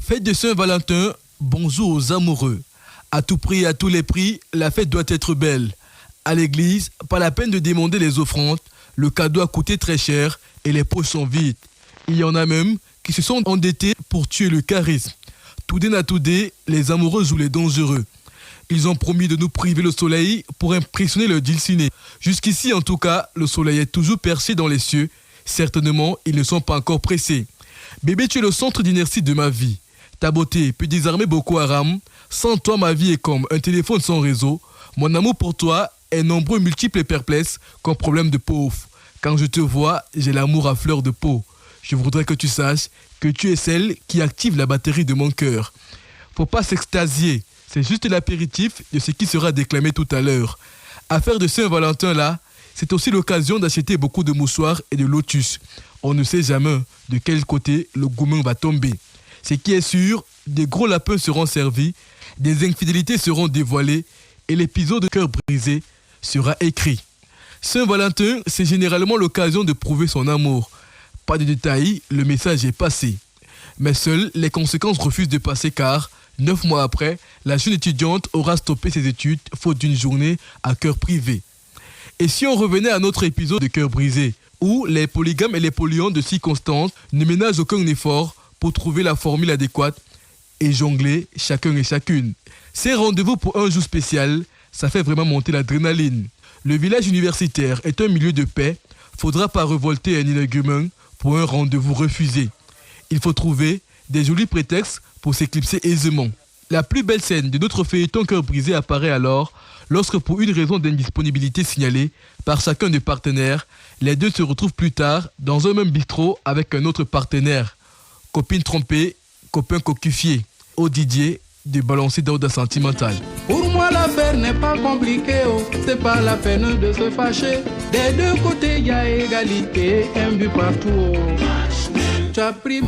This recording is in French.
Fête de Saint-Valentin, bonjour aux amoureux. À tout prix et à tous les prix, la fête doit être belle. À l'église, pas la peine de demander les offrandes, le cadeau a coûté très cher et les poches sont vides. Il y en a même qui se sont endettés pour tuer le charisme. Toudé n'a toudé, les amoureux jouent les dangereux. Ils ont promis de nous priver le soleil pour impressionner leur dulciné. Jusqu'ici, en tout cas, le soleil est toujours perché dans les cieux. Certainement, ils ne sont pas encore pressés. Bébé, tu es le centre d'inertie de ma vie. Ta beauté peut désarmer Boko Haram. Sans toi, ma vie est comme un téléphone sans réseau. Mon amour pour toi est nombreux, multiple et perplexe, comme problème de pauvre. Quand je te vois, j'ai l'amour à fleur de peau. Je voudrais que tu saches que tu es celle qui active la batterie de mon cœur. Faut pas s'extasier. C'est juste l'apéritif de ce qui sera déclamé tout à l'heure. Affaire de Saint-Valentin là, c'est aussi l'occasion d'acheter beaucoup de mouchoirs et de lotus. On ne sait jamais de quel côté le gourmand va tomber. Ce qui est sûr, des gros lapins seront servis, des infidélités seront dévoilées et l'épisode de cœur brisé sera écrit. Saint-Valentin, c'est généralement l'occasion de prouver son amour. Pas de détails, le message est passé. Mais seules les conséquences refusent de passer car 9 mois après, la jeune étudiante aura stoppé ses études faute d'une journée à cœur privé. Et si on revenait à notre épisode de cœur brisé, où les polygames et les polyandres de circonstances ne ménagent aucun effort pour trouver la formule adéquate et jongler chacun et chacune. Ces rendez-vous pour un jour spécial, ça fait vraiment monter l'adrénaline. Le village universitaire est un milieu de paix, faudra pas révolter un énergumène pour un rendez-vous refusé. Il faut trouver des jolis prétextes pour s'éclipser aisément. La plus belle scène de notre feuilleton cœur brisé apparaît alors lorsque pour une raison d'indisponibilité signalée par chacun des partenaires, les deux se retrouvent plus tard dans un même bistrot avec un autre partenaire. Copine trompée, copain cocufié. Au Didier de balancer d'ordre sentimental. Pour moi l'affaire n'est pas compliquée, oh. C'est pas la peine de se fâcher. Des deux côtés il y a égalité, un but partout. Oh. Tu as pris